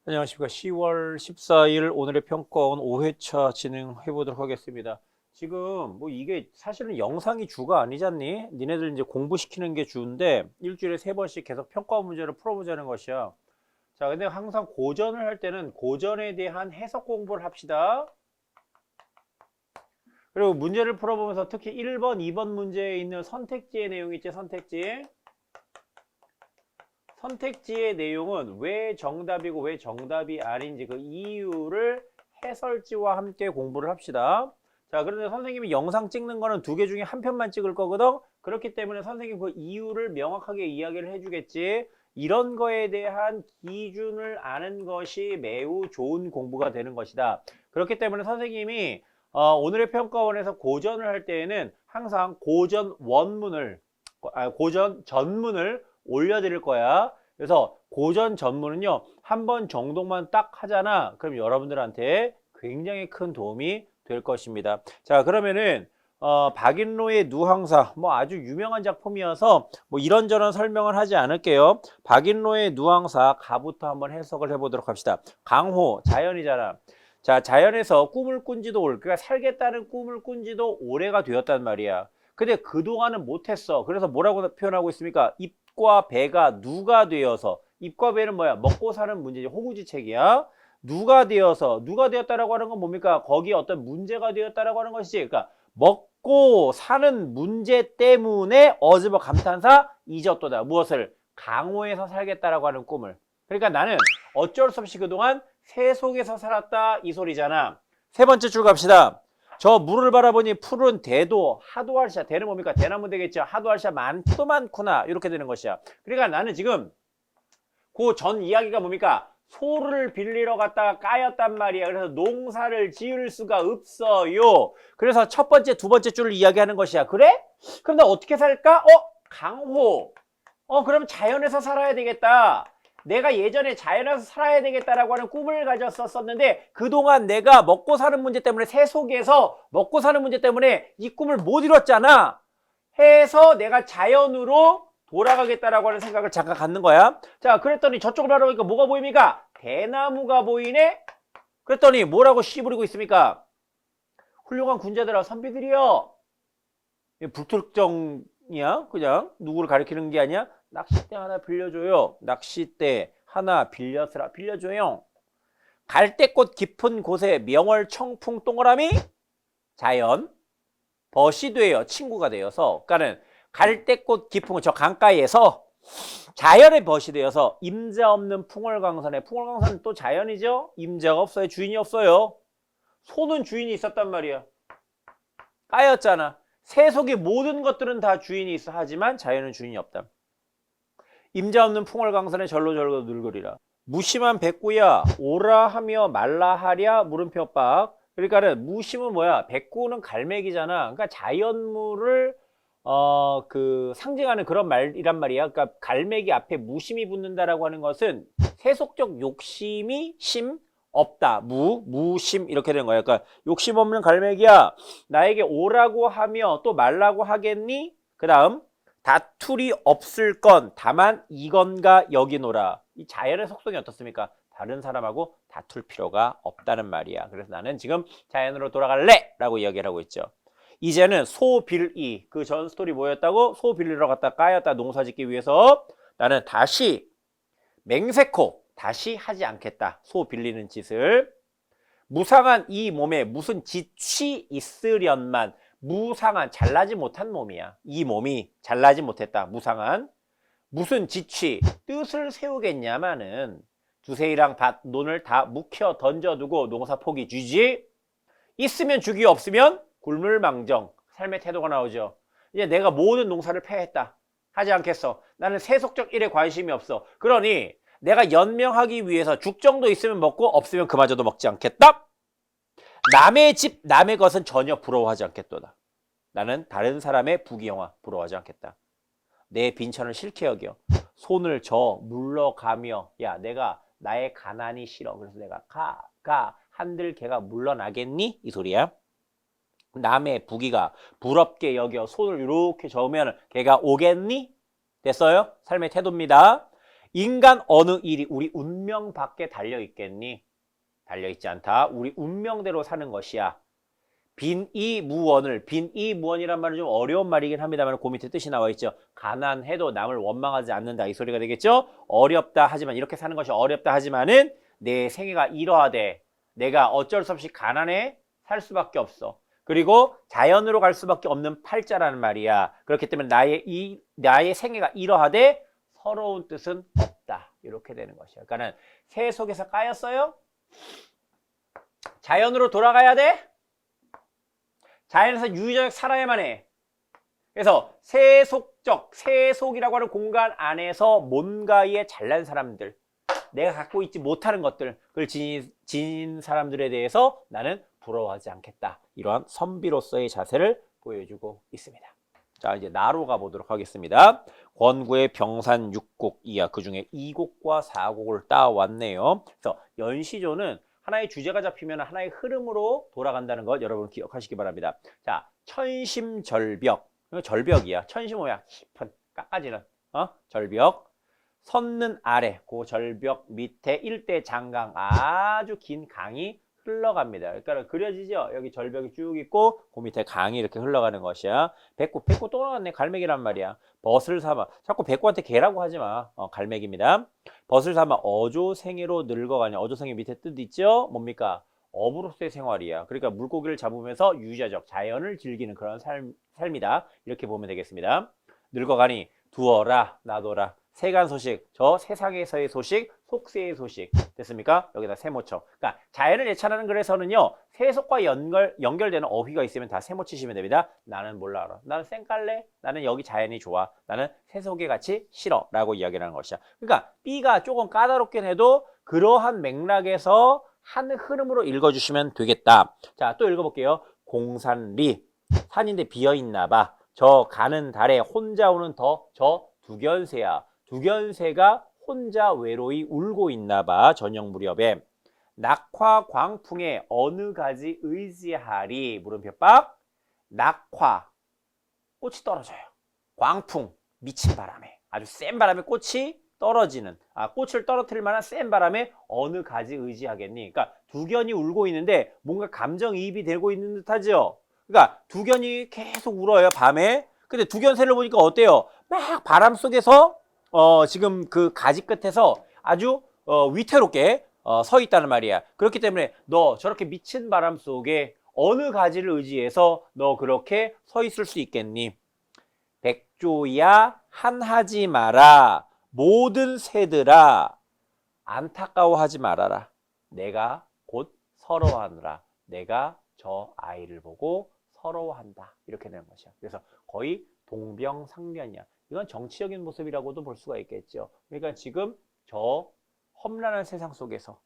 안녕하십니까. 10월 14일 오늘의 평가원 5회차 진행해 보도록 하겠습니다. 지금 뭐 이게 사실은 영상이 주가 아니잖니? 니네들 이제 공부시키는 게 주인데 일주일에 3번씩 계속 평가 문제를 풀어보자는 것이야. 자, 근데 항상 고전을 할 때는 고전에 대한 해석 공부를 합시다. 그리고 문제를 풀어보면서 특히 1번, 2번 문제에 있는 선택지의 내용 있지, 선택지. 선택지의 내용은 왜 정답이고 왜 정답이 아닌지 그 이유를 해설지와 함께 공부를 합시다. 자, 그런데 선생님이 영상 찍는 거는 2개 중에 한 편만 찍을 거거든. 그렇기 때문에 선생님 그 이유를 명확하게 이야기를 해주겠지. 이런 거에 대한 기준을 아는 것이 매우 좋은 공부가 되는 것이다. 그렇기 때문에 선생님이 오늘의 평가원에서 고전을 할 때에는 항상 고전 원문을 고전 전문을 올려드릴 거야. 그래서 고전 전문은요, 한 번 정도만 딱 하잖아. 그럼 여러분들한테 굉장히 큰 도움이 될 것입니다. 자, 그러면은 박인로의 누항사, 뭐 아주 유명한 작품이어서 뭐 이런저런 설명을 하지 않을게요. 박인로의 누항사 가부터 한번 해석을 해보도록 합시다. 강호, 자연이잖아. 자, 자연에서 꿈을 꾼 지도 그러니까 살겠다는 꿈을 꾼 지도 오래가 되었단 말이야. 근데 그동안은 못했어. 그래서 뭐라고 표현하고 있습니까? 입과 배가 누가 되어서, 입과 배는 뭐야? 먹고 사는 문제지. 호구지책이야. 누가 되어서, 누가 되었다라고 하는 건 뭡니까? 거기에 어떤 문제가 되었다라고 하는 것이지. 그러니까 먹고 사는 문제 때문에 어즈버 감탄사 잊었도다. 무엇을? 강호에서 살겠다라고 하는 꿈을. 그러니까 나는 어쩔 수 없이 그동안 새 속에서 살았다 이 소리잖아. 세 번째 줄 갑시다. 저 물을 바라보니 푸른 대도 하도할샤. 대는 뭡니까? 대나무 되겠죠. 하도할샤 많기도 많구나. 이렇게 되는 것이야. 그러니까 나는 지금 그 전 이야기가 뭡니까? 소를 빌리러 갔다가 까였단 말이야. 그래서 농사를 지을 수가 없어요. 그래서 첫 번째, 두 번째 줄을 이야기하는 것이야. 그래? 그럼 나 어떻게 살까? 강호. 그럼 자연에서 살아야 되겠다. 내가 예전에 자연에서 살아야 되겠다라고 하는 꿈을 가졌었는데 그동안 내가 먹고 사는 문제 때문에 새 속에서 먹고 사는 문제 때문에 이 꿈을 못 이뤘잖아. 해서 내가 자연으로 돌아가겠다라고 하는 생각을 잠깐 갖는 거야. 자, 그랬더니 저쪽을 바라보니까 뭐가 보입니까? 대나무가 보이네? 그랬더니 뭐라고 씨부리고 있습니까? 훌륭한 군자들아, 선비들이여. 불특정이야? 그냥 누구를 가리키는 게 아니야? 낚싯대 하나 빌려줘요. 낚싯대 하나 빌려줘요. 갈대꽃 깊은 곳에 명월 청풍 동그라미 자연 벗이 되어 친구가 되어서 그러니까는 갈대꽃 깊은 곳 저 강가에서 자연의 벗이 되어서 임자 없는 풍월강산에 풍월강산은 또 자연이죠. 임자가 없어요. 주인이 없어요. 소는 주인이 있었단 말이야. 까였잖아. 세속의 모든 것들은 다 주인이 있어. 하지만 자연은 주인이 없다. 임자 없는 풍월강산에 절로절로 늙으리라. 무심한 백구야 오라 하며 말라 하랴 물음표 빡. 그러니까는 무심은 뭐야? 백구는 갈매기잖아. 그러니까 자연물을 상징하는 그런 말이란 말이야. 그러니까 갈매기 앞에 무심이 붙는다라고 하는 것은 세속적 욕심이 없다. 무심 이렇게 되는 거야. 그러니까 욕심 없는 갈매기야 나에게 오라고 하며 또 말라고 하겠니? 그 다음 다툴이 없을 건 다만 이건가 여기노라. 이 자연의 속성이 어떻습니까? 다른 사람하고 다툴 필요가 없다는 말이야. 그래서 나는 지금 자연으로 돌아갈래! 라고 이야기를 하고 있죠. 이제는 소빌이 그 전 스토리 뭐였다고? 소 빌리러 갔다 까였다 농사 짓기 위해서 나는 다시 맹세코 다시 하지 않겠다. 소 빌리는 짓을. 무상한 이 몸에 무슨 짓이 있으련만 무상한 잘나지 못한 몸이야. 이 몸이 잘나지 못했다. 무상한 무슨 지취 뜻을 세우겠냐마는 두세이랑 밭 논을 다 묵혀 던져두고 농사 포기 쥐지. 있으면 주기 없으면 굴물망정 삶의 태도가 나오죠. 이제 내가 모든 농사를 폐했다. 하지 않겠어. 나는 세속적 일에 관심이 없어. 그러니 내가 연명하기 위해서 죽 정도 있으면 먹고 없으면 그마저도 먹지 않겠다. 남의 집 남의 것은 전혀 부러워하지 않겠도다. 나는 다른 사람의 부귀영화 부러워하지 않겠다. 내 빈천을 싫게 여겨 손을 저 물러가며 야 내가 나의 가난이 싫어. 그래서 내가 한들 걔가 물러나겠니? 이 소리야. 남의 부귀가 부럽게 여겨 손을 이렇게 저으면 걔가 오겠니? 됐어요? 삶의 태도입니다. 인간 어느 일이 우리 운명 밖에 달려있겠니? 달려있지 않다. 우리 운명대로 사는 것이야. 빈이무원을, 빈이무원이란 말은 좀 어려운 말이긴 합니다만 그 밑에 뜻이 나와 있죠. 가난해도 남을 원망하지 않는다 이 소리가 되겠죠. 어렵다 하지만, 이렇게 사는 것이 어렵다 하지만은 내 생애가 이러하되 내가 어쩔 수 없이 가난해 살 수밖에 없어. 그리고 자연으로 갈 수밖에 없는 팔자라는 말이야. 그렇기 때문에 나의 생애가 이러하되 서러운 뜻은 없다. 이렇게 되는 것이야. 그러니까는 새 속에서 까였어요. 자연으로 돌아가야 돼. 자연에서 유유자적 살아야만 해. 그래서 세속이라고 하는 공간 안에서 뭔가에 잘난 사람들, 내가 갖고 있지 못하는 것들, 그걸 지닌 사람들에 대해서 나는 부러워하지 않겠다. 이러한 선비로서의 자세를 보여주고 있습니다. 자, 이제 나로 가보도록 하겠습니다. 권구의 병산 6곡 이하, 그 중에 2곡과 4곡을 따왔네요. 그래서 연시조는 하나의 주제가 잡히면 하나의 흐름으로 돌아간다는 것 여러분 기억하시기 바랍니다. 자, 천심절벽. 절벽이야. 천심호야. 깊은, 깎아지는, 절벽. 섰는 아래, 그 절벽 밑에 일대 장강, 아주 긴 강이 흘러갑니다. 그러니까 그려지죠? 여기 절벽이 쭉 있고 그 밑에 강이 이렇게 흘러가는 것이야. 백구 또 나왔네. 갈매기란 말이야. 벗을 삼아. 자꾸 백구한테 개라고 하지 마. 갈매기입니다. 벗을 삼아 어조생애로 늙어가냐. 어조생애 밑에 뜻 있죠? 뭡니까? 어부로서의 생활이야. 그러니까 물고기를 잡으면서 유자적 자연을 즐기는 그런 삶이다. 이렇게 보면 되겠습니다. 늙어가니 두어라 놔둬라. 세간 소식, 저 세상에서의 소식, 속세의 소식. 됐습니까? 여기다 세모쳐. 그러니까 자연을 예찬하는 글에서는요, 세속과 연결되는 어휘가 있으면 다 세모 치시면 됩니다. 나는 몰라 알아. 나는 쌩깔래. 나는 여기 자연이 좋아. 나는 세속에 같이 싫어. 라고 이야기를 하는 것이야. 그러니까 B가 조금 까다롭긴 해도 그러한 맥락에서 한 흐름으로 읽어주시면 되겠다. 자, 또 읽어볼게요. 공산리. 산인데 비어있나 봐. 저 가는 달에 혼자 오는 저 두견새야. 두견새가 혼자 외로이 울고 있나 봐. 저녁 무렵에. 낙화 광풍에 어느 가지 의지하리. 물음표박. 낙화. 꽃이 떨어져요. 광풍. 미친 바람에. 아주 센 바람에 꽃이 떨어지는. 꽃을 떨어뜨릴 만한 센 바람에 어느 가지 의지하겠니. 그러니까 두견이 울고 있는데 뭔가 감정이입이 되고 있는 듯하죠. 그러니까 두견이 계속 울어요. 밤에. 근데 두견새를 보니까 어때요? 막 바람 속에서 지금 그 가지 끝에서 아주 위태롭게 서 있다는 말이야. 그렇기 때문에 너 저렇게 미친 바람 속에 어느 가지를 의지해서 너 그렇게 서 있을 수 있겠니? 백조야 한하지 마라. 모든 새들아 안타까워하지 말아라. 내가 곧 서러워하느라. 내가 저 아이를 보고 서러워한다. 이렇게 되는 것이야. 그래서 거의 동병상련이야. 이건 정치적인 모습이라고도 볼 수가 있겠죠. 그러니까 지금 저 험난한 세상 속에서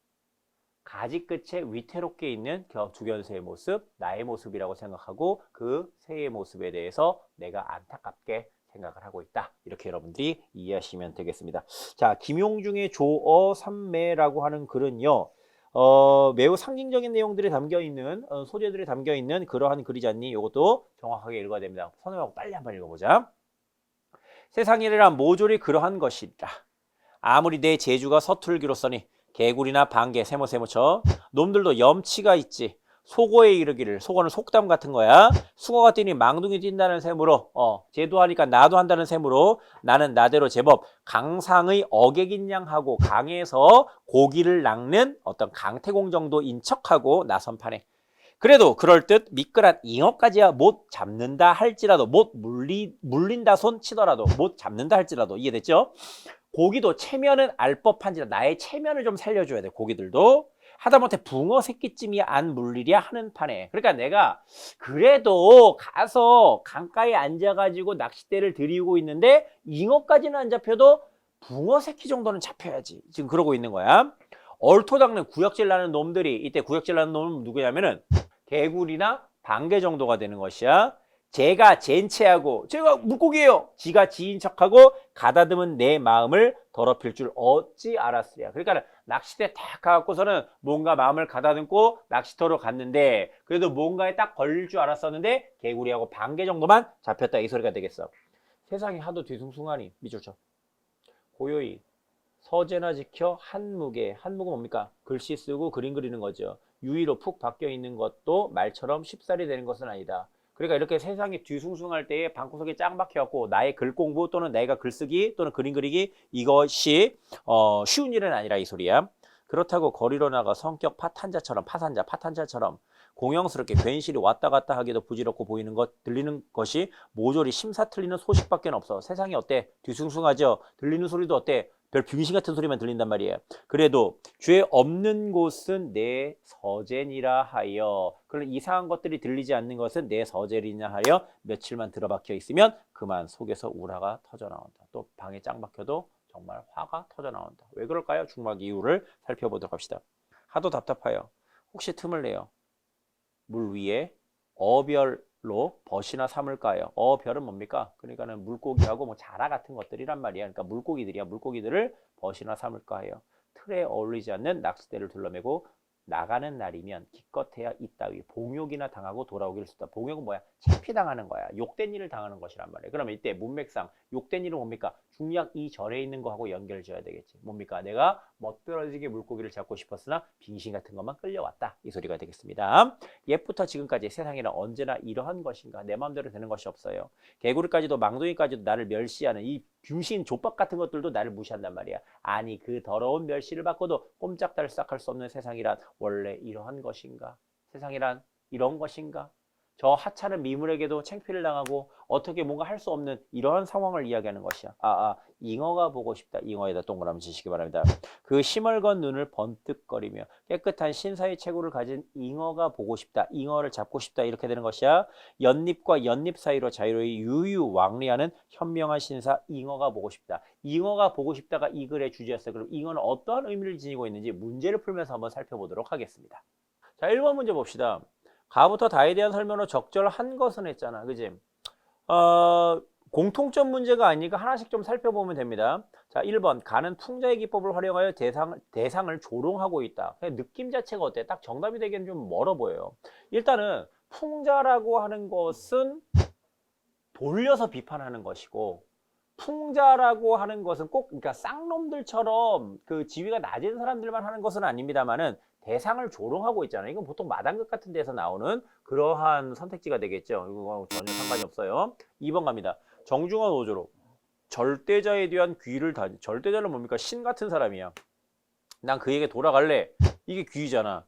가지 끝에 위태롭게 있는 두견새의 모습, 나의 모습이라고 생각하고 그 새의 모습에 대해서 내가 안타깝게 생각을 하고 있다. 이렇게 여러분들이 이해하시면 되겠습니다. 자, 김용중의 조어 삼매라고 하는 글은요. 매우 상징적인 내용들이 담겨있는 소재들이 담겨있는 그러한 글이잖니. 이것도 정확하게 읽어야 됩니다. 선생님하고 빨리 한번 읽어보자. 세상이란 모조리 그러한 것이다. 아무리 내 재주가 서툴기로서니 개구리나 방개, 세모쳐 놈들도 염치가 있지. 속어에 이르기를, 속어는 속담 같은 거야. 숭어가 뛰니 망둥이 뛴다는 셈으로 쟤도 하니까 나도 한다는 셈으로 나는 나대로 제법 강상의 어객인 양 하고 강에서 고기를 낚는 어떤 강태공 정도인 척하고 나선 판에 그래도 그럴듯 미끌한 잉어까지야 못 잡는다 할지라도 못 물린다 손 치더라도 못 잡는다 할지라도 이해됐죠? 고기도 체면은 알 법한지라 나의 체면을 좀 살려줘야 돼. 고기들도 하다못해 붕어 새끼쯤이 안 물리랴 하는 판에. 그러니까 내가 그래도 가서 강가에 앉아가지고 낚싯대를 들이고 있는데 잉어까지는 안 잡혀도 붕어 새끼 정도는 잡혀야지. 지금 그러고 있는 거야. 얼토당는 구역질 나는 놈들이, 이때 구역질 나는 놈은 누구냐면은 개구리나 방개 정도가 되는 것이야. 제가 젠체하고 제가 물고기예요. 지가 지인 척하고 가다듬은 내 마음을 더럽힐 줄 어찌 알았으랴. 그러니까 낚싯대 딱 가갖고서는 뭔가 마음을 가다듬고 낚시터로 갔는데 그래도 뭔가에 딱 걸릴 줄 알았었는데 개구리하고 방개 정도만 잡혔다 이 소리가 되겠어. 세상이 하도 뒤숭숭하니 미쳤죠. 고요히 서재나 지켜 한무게. 한무가 뭡니까? 글씨 쓰고 그림 그리는 거죠. 유의로 푹 박혀 있는 것도 말처럼 쉽사리 되는 것은 아니다. 그러니까 이렇게 세상이 뒤숭숭할 때에 방구석에 짱 박혀갖고 나의 글 공부 또는 내가 글쓰기 또는 그림 그리기 이것이 쉬운 일은 아니라 이 소리야. 그렇다고 거리로 나가 성격 파탄자처럼 공영스럽게 괜시리 왔다 갔다 하기도 부질없고 보이는 것, 들리는 것이 모조리 심사 틀리는 소식밖에 없어. 세상이 어때? 뒤숭숭하죠? 들리는 소리도 어때? 별 병신 같은 소리만 들린단 말이에요. 그래도 죄 없는 곳은 내 서재니라 하여. 그런 이상한 것들이 들리지 않는 것은 내 서재니라 하여 며칠만 들어박혀 있으면 그만 속에서 우라가 터져 나온다. 또 방에 짱 박혀도 정말 화가 터져 나온다. 왜 그럴까요? 중막 이유를 살펴보도록 합시다. 하도 답답하여. 혹시 틈을 내요. 물 위에 어별로 벗이나 삼을까요? 어별은 뭡니까? 그러니까는 물고기하고 뭐 자라 같은 것들이란 말이야. 그러니까 물고기들이야. 물고기들을 벗이나 삼을까 해요. 틀에 어울리지 않는 낚싯대를 둘러매고 나가는 날이면 기껏해야 이따위 봉욕이나 당하고 돌아오기를 쓰다. 봉욕은 뭐야? 창피당하는 거야. 욕된 일을 당하는 것이란 말이에요. 그러면 이때 문맥상 욕된 일은 뭡니까? 중약 이 절에 있는 거하고 연결을 지어야 되겠지. 뭡니까? 내가 멋들어지게 물고기를 잡고 싶었으나 빙신 같은 것만 끌려왔다. 이 소리가 되겠습니다. 옛부터 지금까지 세상에는 언제나 이러한 것인가? 내 마음대로 되는 것이 없어요. 개구리까지도 망둥이까지도 나를 멸시하는 이 빙신 족박 같은 것들도 나를 무시한단 말이야. 아니 그 더러운 멸시를 받고도 꼼짝달싹할 수 없는 세상이란 원래 이러한 것인가? 세상이란 이런 것인가? 저 하찮은 미물에게도 창피를 당하고 어떻게 뭔가 할 수 없는 이러한 상황을 이야기하는 것이야. 잉어가 보고 싶다. 잉어에다 동그라미 치시기 바랍니다. 그 시멀건 눈을 번뜩거리며 깨끗한 신사의 체구를 가진 잉어가 보고 싶다. 잉어를 잡고 싶다. 이렇게 되는 것이야. 연잎과 연잎 사이로 자유로이 유유왕리하는 현명한 신사 잉어가 보고 싶다. 잉어가 보고 싶다가 이 글의 주제였어요. 그럼 잉어는 어떠한 의미를 지니고 있는지 문제를 풀면서 한번 살펴보도록 하겠습니다. 자, 1번 문제 봅시다. 가부터 다에 대한 설명으로 적절한 것은 했잖아. 그지? 공통점 문제가 아니니까 하나씩 좀 살펴보면 됩니다. 자, 1번. 가는 풍자의 기법을 활용하여 대상을 조롱하고 있다. 느낌 자체가 어때? 딱 정답이 되기엔 좀 멀어 보여요. 일단은 풍자라고 하는 것은 돌려서 비판하는 것이고 풍자라고 하는 것은 꼭 그러니까 쌍놈들처럼 그 지위가 낮은 사람들만 하는 것은 아닙니다만은 대상을 조롱하고 있잖아요. 이건 보통 마당극 같은 데서 나오는 그러한 선택지가 되겠죠. 이거 전혀 상관이 없어요. 2번 갑니다. 정중한 어조로 절대자에 대한 귀를 다. 절대자는 뭡니까? 신 같은 사람이야. 난 그에게 돌아갈래. 이게 귀잖아.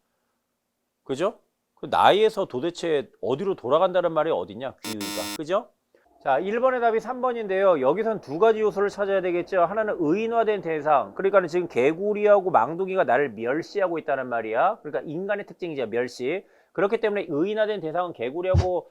그죠? 그 나이에서 도대체 어디로 돌아간다는 말이 어디냐? 귀의가. 그죠? 자, 1번의 답이 3번인데요. 여기선 두 가지 요소를 찾아야 되겠죠. 하나는 의인화된 대상. 그러니까 지금 개구리하고 망둥이가 나를 멸시하고 있다는 말이야. 그러니까 인간의 특징이죠. 멸시. 그렇기 때문에 의인화된 대상은 개구리하고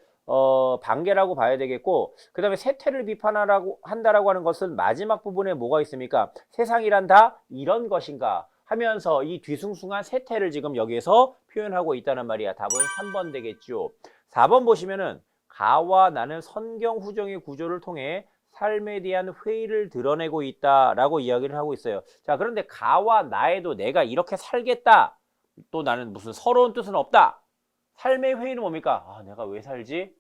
반개라고 봐야 되겠고, 그 다음에 세태를 비판하라고 한다라고 하는 것은 마지막 부분에 뭐가 있습니까? 세상이란 다 이런 것인가 하면서 이 뒤숭숭한 세태를 지금 여기에서 표현하고 있다는 말이야. 답은 3번 되겠죠. 4번 보시면은 가와 나는 성경 후정의 구조를 통해 삶에 대한 회의를 드러내고 있다라고 이야기를 하고 있어요. 자, 그런데 가와 나에도 내가 이렇게 살겠다. 또 나는 무슨 서러운 뜻은 없다. 삶의 회의는 뭡니까? 내가 왜 살지?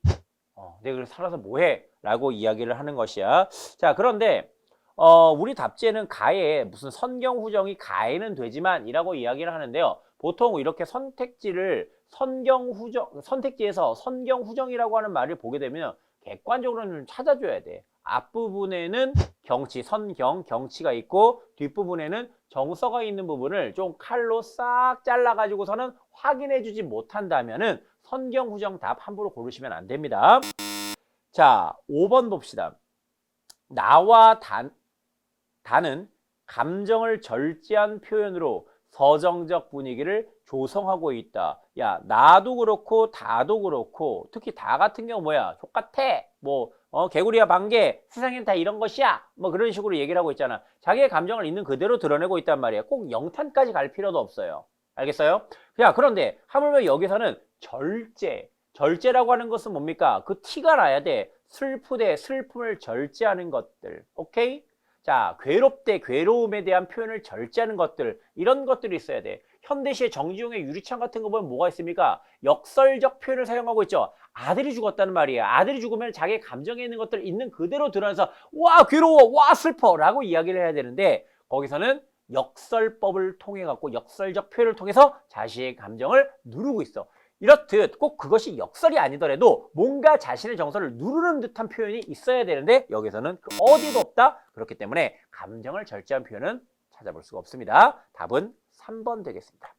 내가 그래서 살아서 뭐해? 라고 이야기를 하는 것이야. 자, 그런데 우리 답지에는 가에 무슨 성경 후정이 가에는 되지만 이라고 이야기를 하는데요. 보통 이렇게 선택지를 선택지에서 성경 후정이라고 하는 말을 보게 되면 객관적으로는 찾아줘야 돼. 앞부분에는 경치, 성경, 경치가 있고 뒷부분에는 정서가 있는 부분을 좀 칼로 싹 잘라가지고서는 확인해주지 못한다면은 성경 후정 답 함부로 고르시면 안 됩니다. 자, 5번 봅시다. 나와 다는 감정을 절제한 표현으로 서정적 분위기를 조성하고 있다. 야, 나도 그렇고 다도 그렇고 특히 다 같은 경우 뭐야? 똑같아. 뭐 개구리야 반개. 세상엔 다 이런 것이야. 뭐 그런 식으로 얘기를 하고 있잖아. 자기의 감정을 있는 그대로 드러내고 있단 말이야. 꼭 영탄까지 갈 필요도 없어요. 알겠어요? 야, 그런데 하물며 여기서는 절제라고 하는 것은 뭡니까? 그 티가 나야 돼. 슬프되 슬픔을 절제하는 것들. 오케이? 자, 괴롭대 괴로움에 대한 표현을 절제하는 것들, 이런 것들이 있어야 돼. 현대시의 정지용의 유리창 같은 거 보면 뭐가 있습니까? 역설적 표현을 사용하고 있죠. 아들이 죽었다는 말이에요. 아들이 죽으면 자기의 감정에 있는 것들 있는 그대로 드러내서 와 괴로워, 와 슬퍼 라고 이야기를 해야 되는데 거기서는 역설법을 통해 갖고 역설적 표현을 통해서 자신의 감정을 누르고 있어. 이렇듯 꼭 그것이 역설이 아니더라도 뭔가 자신의 정서를 누르는 듯한 표현이 있어야 되는데 여기서는 그 어디도 없다. 그렇기 때문에 감정을 절제한 표현은 찾아볼 수가 없습니다. 답은 3번 되겠습니다.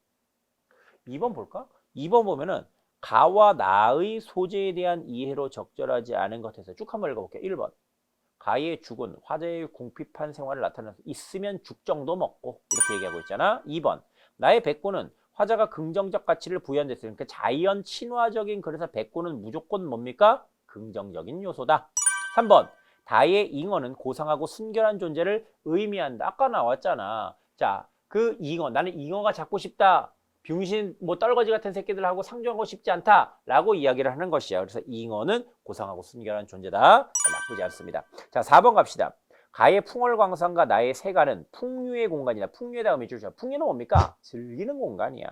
2번 볼까? 2번 보면은 가와 나의 소재에 대한 이해로 적절하지 않은 것에서 쭉 한번 읽어볼게요. 1번. 가의 죽은 화자의 궁핍한 생활을 나타내서 있으면 죽 정도 먹고 이렇게 얘기하고 있잖아. 2번. 나의 백구는 화자가 긍정적 가치를 부여했으니까 그러니까 자연 친화적인 그래서 백구는 무조건 뭡니까? 긍정적인 요소다. 3번. 다의 잉어는 고상하고 순결한 존재를 의미한다. 아까 나왔잖아. 자, 그 잉어, 나는 잉어가 잡고 싶다. 병신, 뭐 떨거지 같은 새끼들하고 상종하고 싶지 않다라고 이야기를 하는 것이야. 그래서 잉어는 고상하고 순결한 존재다. 나쁘지 않습니다. 자, 4번 갑시다. 가의 풍월광산과 나의 세가는 풍류의 공간이다. 풍류의 다음에 주죠. 풍류는 뭡니까? 즐기는 공간이야.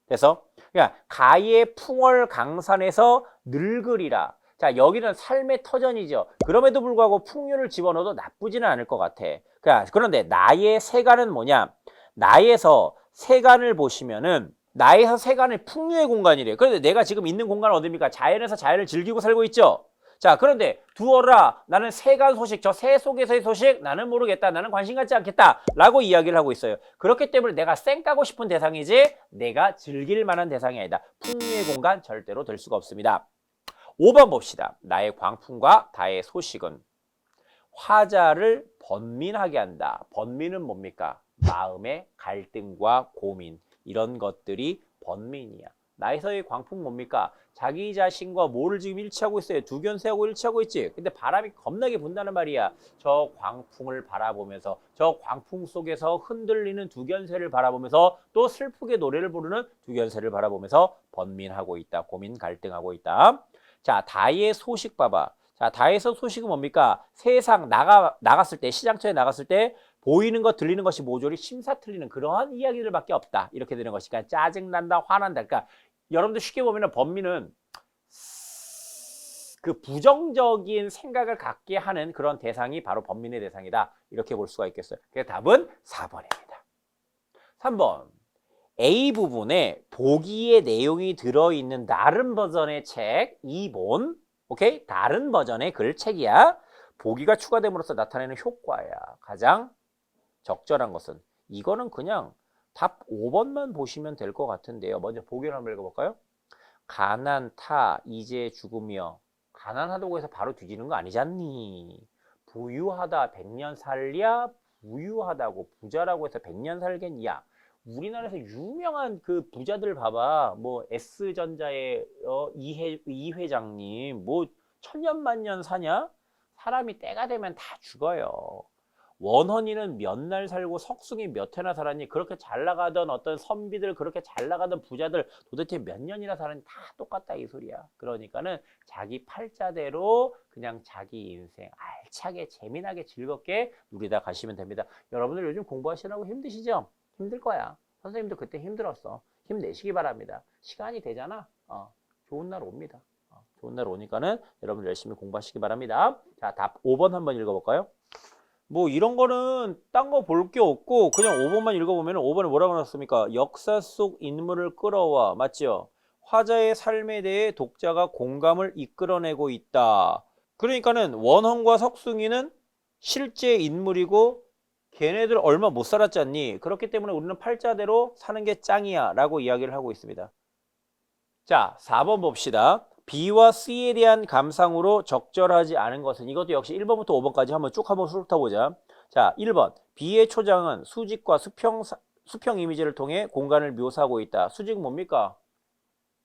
그래서 그러니까 가의 풍월강산에서 늙으리라. 자, 여기는 삶의 터전이죠. 그럼에도 불구하고 풍류를 집어넣어도 나쁘지는 않을 것 같아. 그런데 나의 세간은 뭐냐? 나에서 세간을 보시면은 나에서 세간은 풍류의 공간이래. 그런데 내가 지금 있는 공간은 어딥니까? 자연에서 자연을 즐기고 살고 있죠. 자, 그런데 두어라. 나는 세간 소식, 저 새 속에서의 소식 나는 모르겠다. 나는 관심 갖지 않겠다. 라고 이야기를 하고 있어요. 그렇기 때문에 내가 쌩까고 싶은 대상이지 내가 즐길 만한 대상이 아니다. 풍류의 공간 절대로 될 수가 없습니다. 5번 봅시다. 나의 광풍과 다의 소식은 화자를 번민하게 한다. 번민은 뭡니까? 마음의 갈등과 고민 이런 것들이 번민이야. 나에서의 광풍 뭡니까? 자기 자신과 뭐를 지금 일치하고 있어요? 두견세하고 일치하고 있지. 근데 바람이 겁나게 분다는 말이야. 저 광풍을 바라보면서 저 광풍 속에서 흔들리는 두견세를 바라보면서 또 슬프게 노래를 부르는 두견세를 바라보면서 번민하고 있다. 고민 갈등하고 있다. 자, 다의 소식 봐봐. 자, 다에서 소식은 뭡니까? 세상 나갔을 때, 시장터에 나갔을 때 보이는 것, 들리는 것이 모조리 심사 틀리는 그러한 이야기들밖에 없다. 이렇게 되는 것이니까 짜증난다, 화난다. 그러니까 여러분들 쉽게 보면 번민은 그 부정적인 생각을 갖게 하는 그런 대상이 바로 번민의 대상이다. 이렇게 볼 수가 있겠어요. 그래서 답은 4번입니다. 3번. A 부분에 보기의 내용이 들어있는 다른 버전의 책 2본. 오케이? 다른 버전의 글책이야. 보기가 추가됨으로써 나타내는 효과야. 가장 적절한 것은 이거는 그냥 답 5번만 보시면 될 것 같은데요. 먼저 보기를 한번 읽어볼까요? 가난타 이제 죽으며 가난하다고 해서 바로 뒤지는 거 아니잖니. 부유하다 100년 살랴 부유하다고 부자라고 해서 100년 살겠냐. 우리나라에서 유명한 그 부자들 봐봐. 뭐 S전자의 이 회장님 뭐 천년만년 사냐? 사람이 때가 되면 다 죽어요. 원헌이는 몇 날 살고 석숭이 몇 해나 살았니? 그렇게 잘 나가던 어떤 선비들 그렇게 잘 나가던 부자들 도대체 몇 년이나 살았니? 다 똑같다 이 소리야. 그러니까는 자기 팔자대로 그냥 자기 인생 알차게 재미나게 즐겁게 누리다 가시면 됩니다. 여러분들 요즘 공부하시느라고 힘드시죠? 힘들 거야. 선생님도 그때 힘들었어. 힘내시기 바랍니다. 시간이 되잖아. 좋은 날 옵니다. 좋은 날 오니까는 여러분 열심히 공부하시기 바랍니다. 자, 답 5번 한번 읽어볼까요? 뭐 이런 거는 딴 거 볼 게 없고 그냥 5번만 읽어보면 5번에 뭐라고 나왔습니까? 역사 속 인물을 끌어와. 맞죠? 화자의 삶에 대해 독자가 공감을 이끌어내고 있다. 그러니까는 원헌과 석숭이는 실제 인물이고 걔네들 얼마 못 살았지 않니? 그렇기 때문에 우리는 팔자대로 사는 게 짱이야 라고 이야기를 하고 있습니다. 자, 4번 봅시다. B와 C에 대한 감상으로 적절하지 않은 것은 이것도 역시 1번부터 5번까지 한번 쭉 한번 훑어보자. 자, 1번. B의 초장은 수직과 수평 이미지를 통해 공간을 묘사하고 있다. 수직은 뭡니까?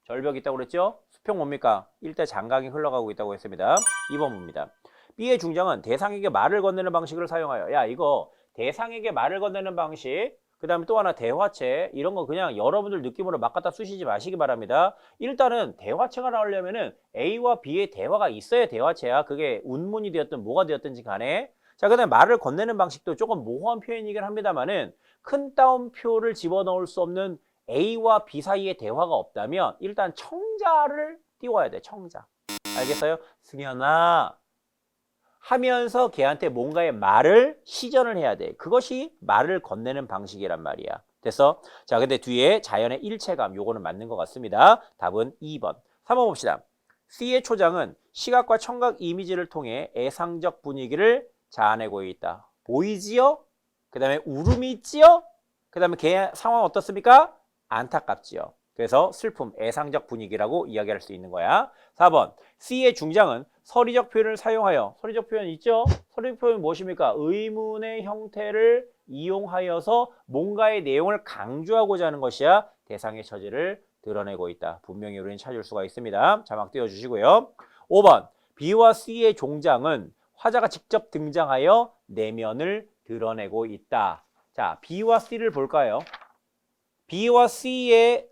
절벽이 있다고 그랬죠? 수평 뭡니까? 일대 장강이 흘러가고 있다고 했습니다. 2번 봅니다. B의 중장은 대상에게 말을 건네는 방식을 사용하여. 야, 이거 대상에게 말을 건네는 방식, 그 다음에 또 하나 대화체, 이런 거 그냥 여러분들 느낌으로 막 갖다 쓰시지 마시기 바랍니다. 일단은 대화체가 나오려면은 A와 B의 대화가 있어야 대화체야. 그게 운문이 되었든 뭐가 되었든지 간에. 자, 그 다음에 말을 건네는 방식도 조금 모호한 표현이긴 합니다만은 큰 따옴표를 집어넣을 수 없는 A와 B 사이에 대화가 없다면 일단 청자를 띄워야 돼. 청자. 알겠어요? 승현아, 하면서 걔한테 뭔가의 말을 시전을 해야 돼. 그것이 말을 건네는 방식이란 말이야. 됐어? 자, 근데 뒤에 자연의 일체감 요거는 맞는 것 같습니다. 답은 2번. 3번 봅시다. C의 초장은 시각과 청각 이미지를 통해 애상적 분위기를 자아내고 있다. 보이지요? 그 다음에 울음이 있지요? 그 다음에 걔 상황 어떻습니까? 안타깝지요. 그래서 슬픔, 애상적 분위기라고 이야기할 수 있는 거야. 4번. C의 중장은 서리적 표현을 사용하여, 서리적 표현 있죠? 서리적 표현이 무엇입니까? 의문의 형태를 이용하여서 뭔가의 내용을 강조하고자 하는 것이야. 대상의 처지를 드러내고 있다. 분명히 우리는 찾을 수가 있습니다. 자막 띄워주시고요. 5번. B와 C의 종장은 화자가 직접 등장하여 내면을 드러내고 있다. 자, B와 C를 볼까요? B와 C의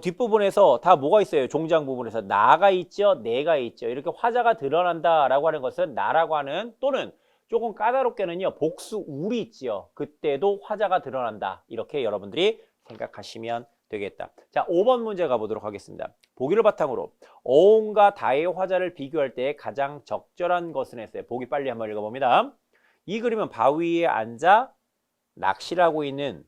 뒷부분에서 다 뭐가 있어요? 종장 부분에서 나가 있죠, 내가 있죠. 이렇게 화자가 드러난다라고 하는 것은 나라고 하는 또는 조금 까다롭게는요, 복수 울이 있지요. 그때도 화자가 드러난다. 이렇게 여러분들이 생각하시면 되겠다. 자, 5번 문제 가보도록 하겠습니다. 보기를 바탕으로 어원과 다의 화자를 비교할 때 가장 적절한 것은 했어요. 보기 빨리 한번 읽어봅니다. 이 그림은 바위에 앉아 낚시를 하고 있는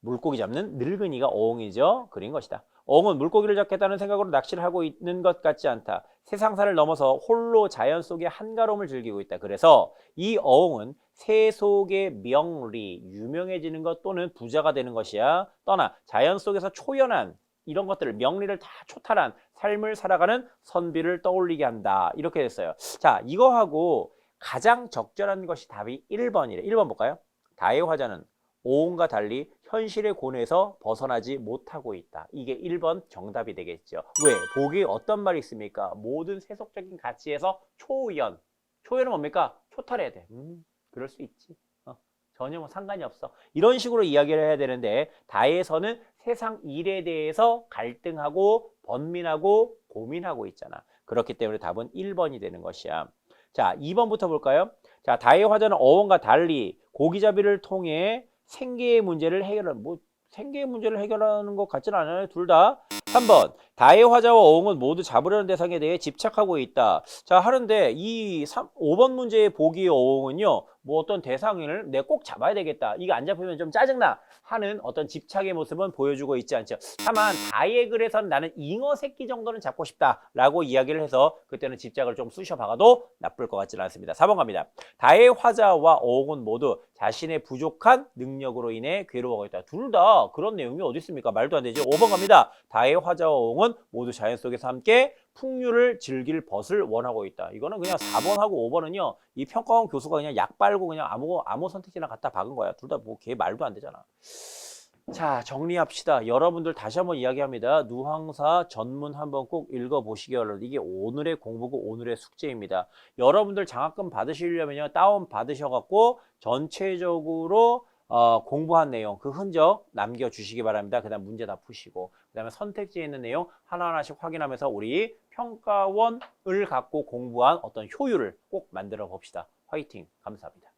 물고기 잡는 늙은이가 어옹이죠. 그린 것이다. 어옹은 물고기를 잡겠다는 생각으로 낚시를 하고 있는 것 같지 않다. 세상사를 넘어서 홀로 자연 속의 한가로움을 즐기고 있다. 그래서 이 어옹은 새 속의 명리, 유명해지는 것 또는 부자가 되는 것이야. 떠나 자연 속에서 초연한 이런 것들을 명리를 다 초탈한 삶을 살아가는 선비를 떠올리게 한다. 이렇게 됐어요. 자, 이거하고 가장 적절한 것이 답이 1번이래. 1번 볼까요? 다의 화자는 어옹과 달리 현실의 고뇌에서 벗어나지 못하고 있다. 이게 1번 정답이 되겠죠. 왜? 보기에 어떤 말이 있습니까? 모든 세속적인 가치에서 초연. 초연은 뭡니까? 초탈해야 돼. 그럴 수 있지. 전혀 뭐 상관이 없어. 이런 식으로 이야기를 해야 되는데 다에서는 세상 일에 대해서 갈등하고 번민하고 고민하고 있잖아. 그렇기 때문에 답은 1번이 되는 것이야. 자, 2번부터 볼까요? 자, 다의 화자는 어원과 달리 고기잡이를 통해 생계의 문제를 해결하는 생계의 문제를 해결하는 것 같지는 않아요. 둘 다. 3번. 다의 화자와 어옹은 모두 잡으려는 대상에 대해 집착하고 있다. 자, 하는데 이 5번 문제의 보기의 어옹은요. 뭐 어떤 대상을 내가 꼭 잡아야 되겠다. 이게 안 잡히면 좀 짜증나 하는 어떤 집착의 모습은 보여주고 있지 않죠. 다만 다의 글에서는 나는 잉어 새끼 정도는 잡고 싶다라고 이야기를 해서 그때는 집착을 좀 쑤셔 박아도 나쁠 것 같지는 않습니다. 4번 갑니다. 다의 화자와 어옹은 모두 자신의 부족한 능력으로 인해 괴로워하고 있다. 둘 다 그런 내용이 어디 있습니까? 말도 안 되죠. 5번 갑니다. 다의 화자와 어옹은 모두 자연 속에서 함께 풍류를 즐길 벗을 원하고 있다. 이거는 그냥 4번하고 5번은요. 이 평가원 교수가 그냥 약 빨고 그냥 아무 선택지나 갖다 박은 거야. 둘 다 뭐 걔 말도 안 되잖아. 자, 정리합시다. 여러분들 다시 한번 이야기합니다. 누항사 전문 한번 꼭 읽어보시기 바랍니다. 이게 오늘의 공부고 오늘의 숙제입니다. 여러분들 장학금 받으시려면요. 다운 받으셔갖고 전체적으로 공부한 내용, 그 흔적 남겨주시기 바랍니다. 그 다음 문제 다 푸시고 그 다음에 선택지에 있는 내용 하나하나씩 확인하면서 우리 평가원을 갖고 공부한 어떤 효율을 꼭 만들어 봅시다. 화이팅! 감사합니다.